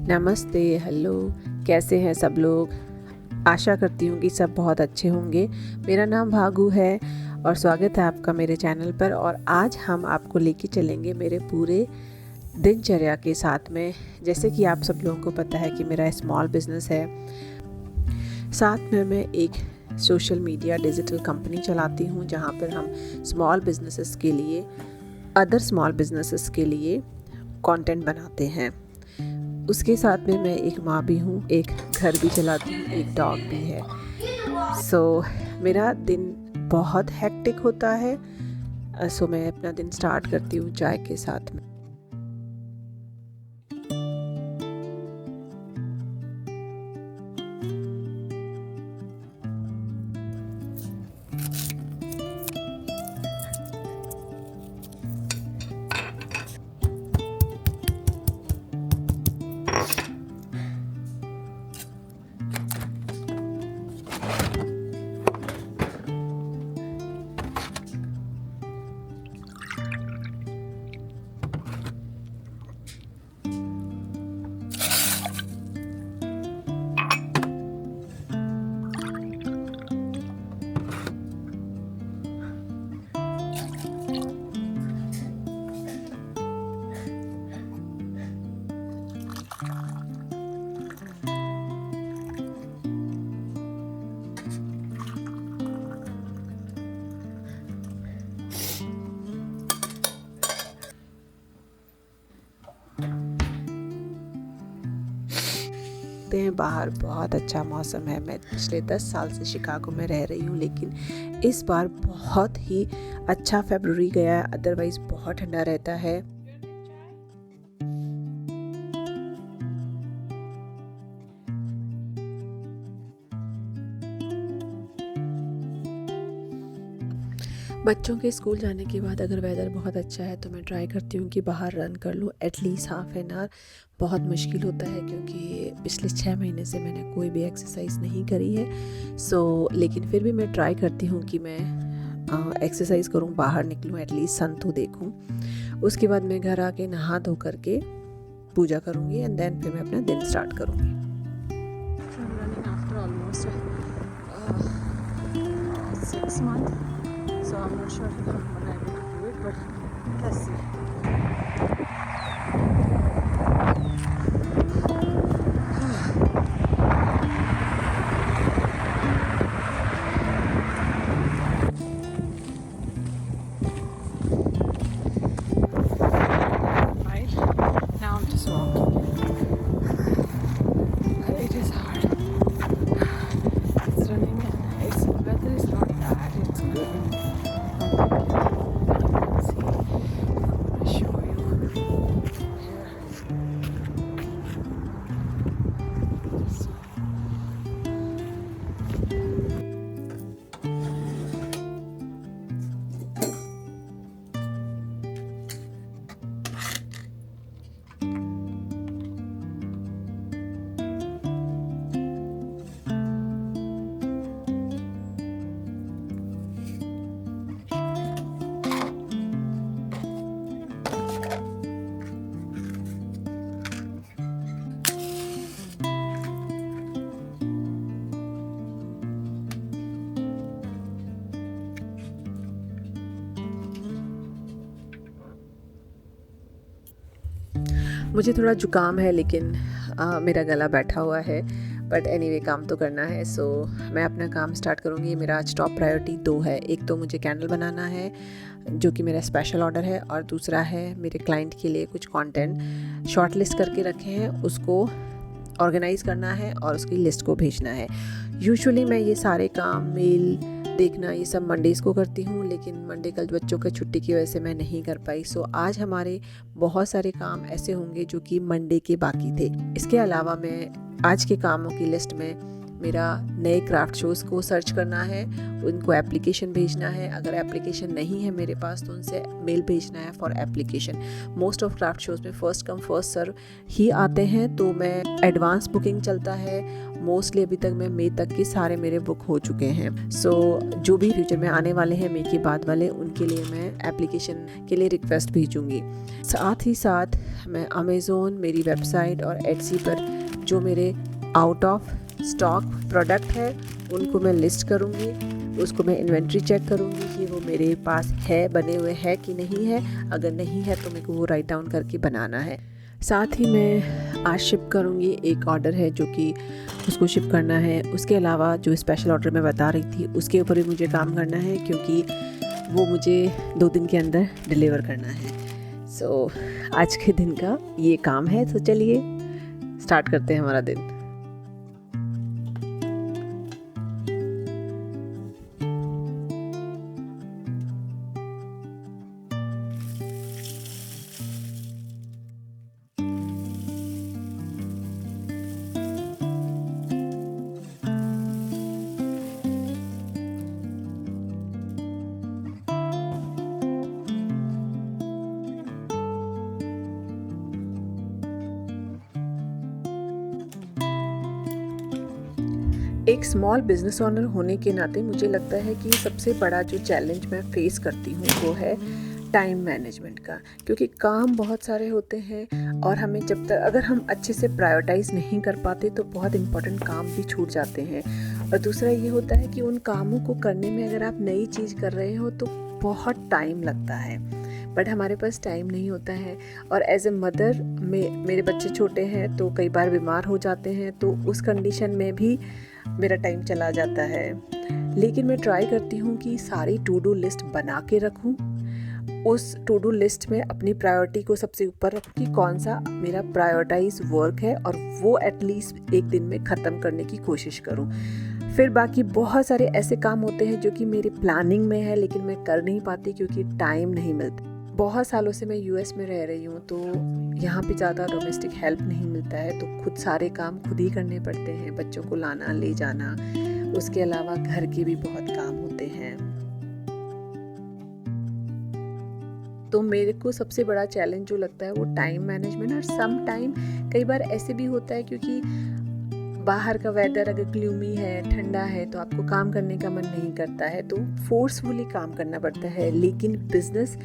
नमस्ते, हेलो, कैसे हैं सब लोग। आशा करती हूँ कि सब बहुत अच्छे होंगे। मेरा नाम भागू है और स्वागत है आपका मेरे चैनल पर। और आज हम आपको लेके चलेंगे मेरे पूरे दिनचर्या के साथ में। जैसे कि आप सब लोगों को पता है कि मेरा स्मॉल बिज़नेस है, साथ में मैं एक सोशल मीडिया डिजिटल कंपनी चलाती हूँ जहाँ पर हम स्मॉल बिजनेसेस के लिए, अदर स्मॉल बिजनेसेस के लिए कंटेंट बनाते हैं। उसके साथ में मैं एक माँ भी हूँ, एक घर भी चलाती हूँ, एक डॉग भी है। मेरा दिन बहुत हेक्टिक होता है। मैं अपना दिन स्टार्ट करती हूँ चाय के साथ में। बाहर बहुत अच्छा मौसम है। मैं पिछले 10 साल से शिकागो में रह रही हूँ, लेकिन इस बार बहुत ही अच्छा फरवरी गया है। अदरवाइज बहुत ठंडा रहता है। बच्चों के स्कूल जाने के बाद अगर वेदर बहुत अच्छा है तो मैं ट्राई करती हूँ कि बाहर रन कर लूँ एटलीस्ट हाफ एन आवर। बहुत मुश्किल होता है क्योंकि पिछले 6 महीने से मैंने कोई भी एक्सरसाइज नहीं करी है। लेकिन फिर भी मैं ट्राई करती हूँ कि मैं एक्सरसाइज करूँ, बाहर निकलूँ, एटलीस्ट सन तो देखूँ। उसके बाद मैं घर आके नहा धो करके पूजा करूँगी एंड देन फिर मैं अपना दिन स्टार्ट करूँगी। So I'm not sure if I'm gonna able to do it, but let's see. Right now I'm just walking. It is hard. It's running and it's weather is not bad. It's good. मुझे थोड़ा जुकाम है, लेकिन मेरा गला बैठा हुआ है। बट एनीवे काम तो करना है। मैं अपना काम स्टार्ट करूँगी। मेरा आज टॉप प्रायोरिटी 2 है। एक तो मुझे कैंडल बनाना है जो कि मेरा स्पेशल ऑर्डर है, और दूसरा है मेरे क्लाइंट के लिए कुछ कंटेंट शॉर्ट लिस्ट करके रखे हैं, उसको ऑर्गेनाइज़ करना है और उसकी लिस्ट को भेजना है। यूजुअली मैं ये सारे काम, मेल देखना, ये सब मंडेज़ को करती हूँ, लेकिन मंडे कल बच्चों के छुट्टी की वजह से मैं नहीं कर पाई। आज हमारे बहुत सारे काम ऐसे होंगे जो कि मंडे के बाकी थे। इसके अलावा मैं आज के कामों की लिस्ट में मेरा नए क्राफ्ट शोज़ को सर्च करना है, उनको एप्लीकेशन भेजना है। अगर एप्लीकेशन नहीं है मेरे पास तो उनसे मेल भेजना है for application. Most of craft shows में फर्स्ट कम फर्स्ट सर्व ही आते हैं, तो मैं एडवांस बुकिंग चलता है। मोस्टली अभी तक मैं मई तक के सारे मेरे बुक हो चुके हैं। सो जो भी फ्यूचर में आने वाले हैं मई के बाद वाले, उनके लिए मैं एप्लीकेशन के लिए रिक्वेस्ट भेजूँगी। साथ ही साथ मैं अमेज़ोन, मेरी वेबसाइट और एट्सी पर जो मेरे आउट ऑफ स्टॉक प्रोडक्ट है उनको मैं लिस्ट करूँगी। उसको मैं इन्वेंट्री चेक करूँगी कि वो मेरे पास है, बने हुए है कि नहीं है। अगर नहीं है तो मेरे को वो राइट डाउन करके बनाना है। साथ ही मैं आज शिप करूँगी, एक ऑर्डर है जो कि उसको शिप करना है। उसके अलावा जो स्पेशल ऑर्डर मैं बता रही थी उसके ऊपर भी मुझे काम करना है, क्योंकि वो मुझे 2 दिन के अंदर डिलीवर करना है। सो आज के दिन का ये काम है। तो चलिए स्टार्ट करते हैं हमारा दिन। एक स्मॉल बिजनेस ओनर होने के नाते मुझे लगता है कि सबसे बड़ा जो चैलेंज मैं फेस करती हूँ वो है टाइम मैनेजमेंट का, क्योंकि काम बहुत सारे होते हैं और हमें जब तक अगर हम अच्छे से प्रायोरिटाइज नहीं कर पाते तो बहुत इम्पोर्टेंट काम भी छूट जाते हैं। और दूसरा ये होता है कि उन कामों को करने में अगर आप नई चीज़ कर रहे हो तो बहुत टाइम लगता है, बट हमारे पास टाइम नहीं होता है। और एज ए मदर मेरे बच्चे छोटे हैं तो कई बार बीमार हो जाते हैं, तो उस कंडीशन में भी मेरा टाइम चला जाता है। लेकिन मैं ट्राई करती हूँ कि सारी टू डू लिस्ट बना के रखूँ, उस टू डू लिस्ट में अपनी प्रायोरिटी को सबसे ऊपर रखूँ कि कौन सा मेरा प्रायोरिटाइज वर्क है और वो एटलीस्ट एक दिन में ख़त्म करने की कोशिश करूँ। फिर बाकी बहुत सारे ऐसे काम होते हैं जो कि मेरी प्लानिंग में है लेकिन मैं कर नहीं पाती क्योंकि टाइम नहीं मिलता। बहुत सालों से मैं यूएस में रह रही हूँ, तो यहाँ पे ज़्यादा डोमेस्टिक हेल्प नहीं मिलता है, तो खुद सारे काम खुद ही करने पड़ते हैं। बच्चों को लाना ले जाना, उसके अलावा घर के भी बहुत काम होते हैं। तो मेरे को सबसे बड़ा चैलेंज जो लगता है वो टाइम मैनेजमेंट। और सम टाइम कई बार ऐसे भी होता है क्योंकि बाहर का वेदर अगर ग्लूमी है, ठंडा है, तो आपको काम करने का मन नहीं करता है, तो फोर्सफुली काम करना पड़ता है। लेकिन बिजनेस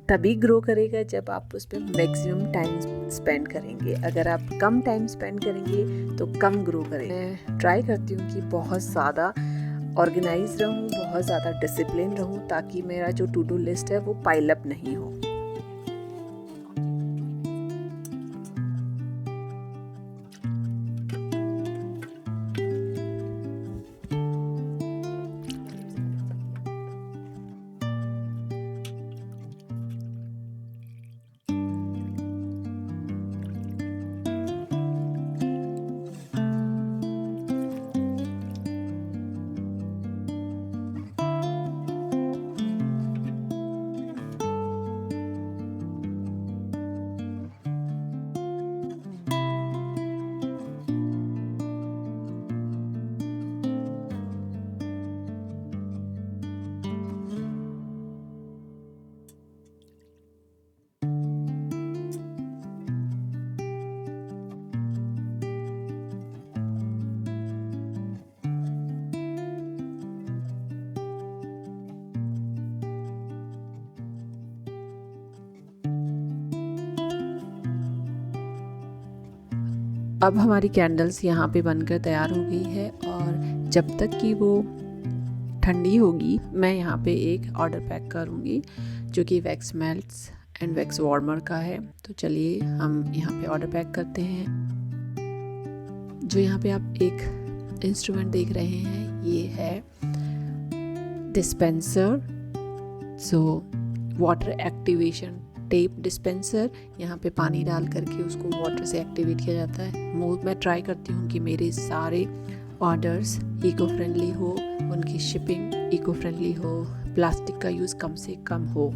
तभी ग्रो करेगा जब आप उस पर मैक्सिमम टाइम स्पेंड करेंगे। अगर आप कम टाइम स्पेंड करेंगे तो कम ग्रो करेंगे। मैं ट्राई करती हूँ कि बहुत ज़्यादा ऑर्गेनाइज रहूँ, बहुत ज़्यादा डिसिप्लिन रहूँ, ताकि मेरा जो टू डू लिस्ट है वो पाइल अप नहीं हो। अब हमारी कैंडल्स यहाँ पे बनकर तैयार हो गई है और जब तक कि वो ठंडी होगी मैं यहाँ पे एक ऑर्डर पैक करूँगी जो कि wax melts and wax warmer का है। तो चलिए हम यहाँ पे ऑर्डर पैक करते हैं। जो यहाँ पे आप एक इंस्ट्रूमेंट देख रहे हैं ये है dispenser, so water activation tape dispenser. यहाँ पे पानी डाल करके उसको वाटर से एक्टिवेट किया जाता है। मैं ट्राई करती हूँ कि मेरे सारे ऑर्डर्स इको फ्रेंडली हो, उनकी शिपिंग इको फ्रेंडली हो, प्लास्टिक का यूज़ कम से कम हो।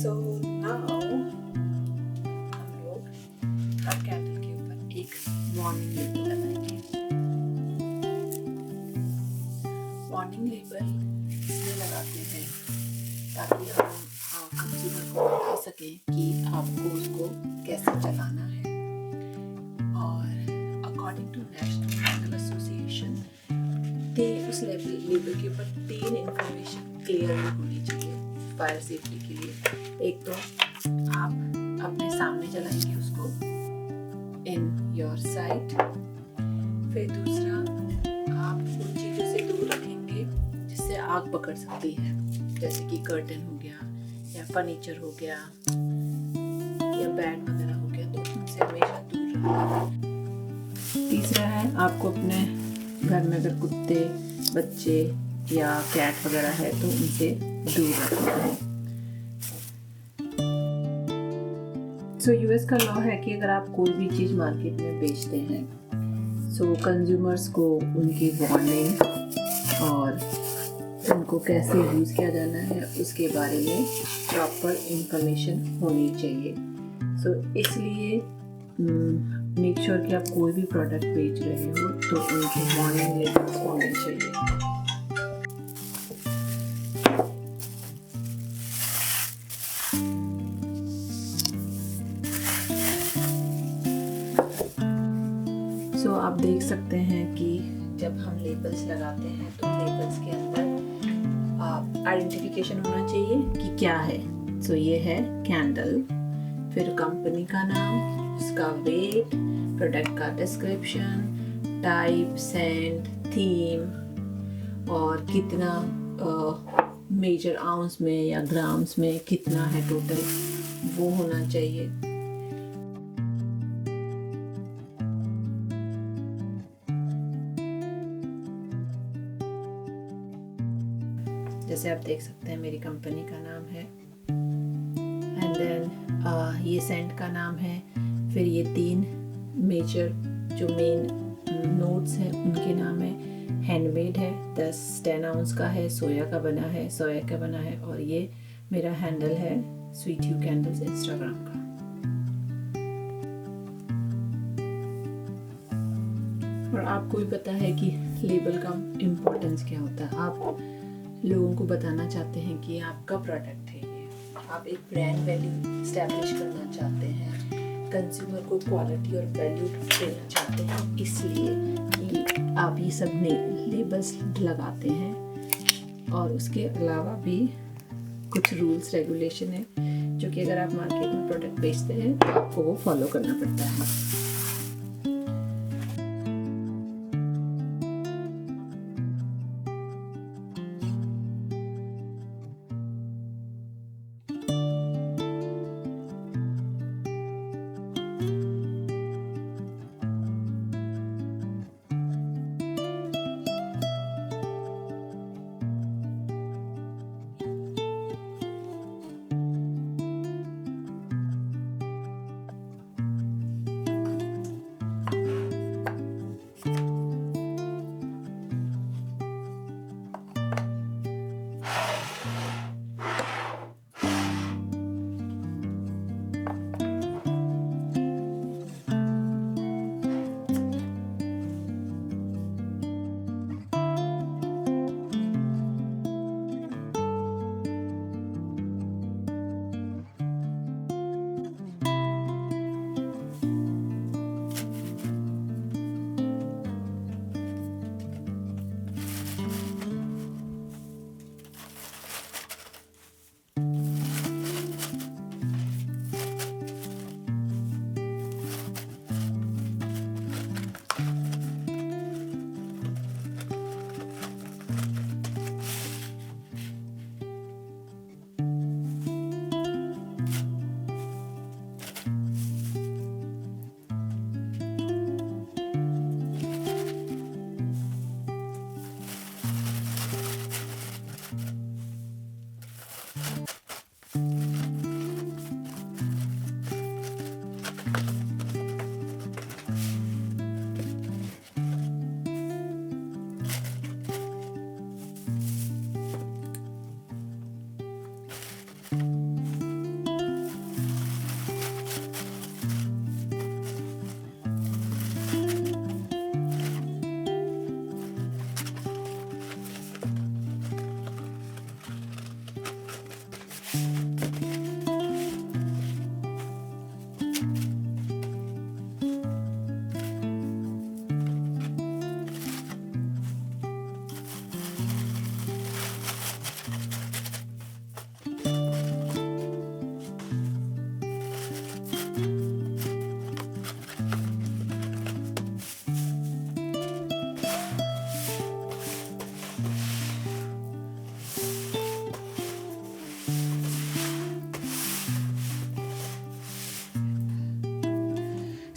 सो नाउ हम लोग हर कैंडल के ऊपर एक वार्निंग लेबल लगाएंगे। वार्निंग लेबल इसलिए लगाते हैं ताकि हम कंज्यूमर को बता सकें कि आपको उसको कैसे चलाना है। और according to National Candle Association उस लेबल के ऊपर 3 इंफॉर्मेशन क्लियर होनी चाहिए फायर सेफ्टी के लिए। एक तो आप अपने सामने जलाएंगे उसको इन योर साइट, फिर दूसरा आप उन चीज़ों से दूर रखेंगे जिससे आग पकड़ सकती है, जैसे कि कर्टन हो गया या फर्नीचर हो गया या बेड वगैरह हो गया, तो उनसे हमेशा दूर रखेंगे। तीसरा है आपको अपने घर में अगर कुत्ते, बच्चे या कैट वगैरह है तो उनसे दूर रखना है। यूएस का लॉ है कि अगर आप कोई भी चीज़ मार्केट में बेचते हैं कंज्यूमर्स को उनकी वार्निंग और उनको कैसे यूज़ किया जाना है उसके बारे में प्रॉपर इंफॉर्मेशन होनी चाहिए। इसलिए मेक श्योर कि आप कोई भी प्रोडक्ट बेच रहे हो तो उनके वार्निंग लेबल्स होने चाहिए। आप देख सकते हैं कि जब हम लेबल्स लगाते हैं तो लेबल्स के अंदर आइडेंटिफिकेशन होना चाहिए कि क्या है। ये है कैंडल, फिर कंपनी का नाम, उसका वेट, प्रोडक्ट का डिस्क्रिप्शन, टाइप, सेंट, थीम और कितना मेजर आउंस में या ग्राम्स में कितना है टोटल, वो होना चाहिए। जैसे आप देख सकते हैं मेरी कंपनी का नाम है, एंड देन ये सेंट का नाम है, फिर ये 3 मेजर जो मेन नोट्स हैं उनके नाम है, हैंडमेड है, 10 आउंस का है, सोया का बना है और ये मेरा हैंडल है स्वीट यू कैंडल्स इंस्टाग्राम का। और आपको भी पता है कि लेबल का इम्पोर्टेंस क्या होता है। आप लोगों को बताना चाहते हैं कि आपका प्रोडक्ट है ये, आप एक ब्रांड वैल्यू इस्टेब्लिश करना चाहते हैं, कंज्यूमर को क्वालिटी और वैल्यू देना चाहते हैं, इसलिए कि आप ये सब लेबल्स लगाते हैं। और उसके अलावा भी कुछ रूल्स रेगुलेशन है जो कि अगर आप मार्केट में प्रोडक्ट बेचते हैं तो आपको वो फॉलो करना पड़ता है।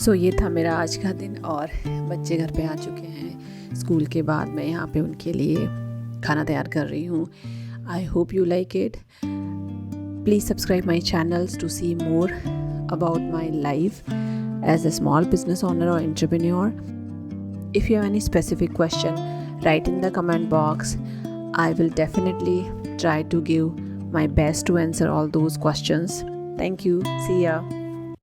सो ये था मेरा आज का दिन और बच्चे घर पे आ चुके हैं स्कूल के बाद। मैं यहाँ पे उनके लिए खाना तैयार कर रही हूँ। I hope you like it. Please subscribe my channels to see more about my life as a small business owner or entrepreneur. If you have any specific question, write in the comment box. I will definitely try to give my best to answer all those questions. Thank you. See ya.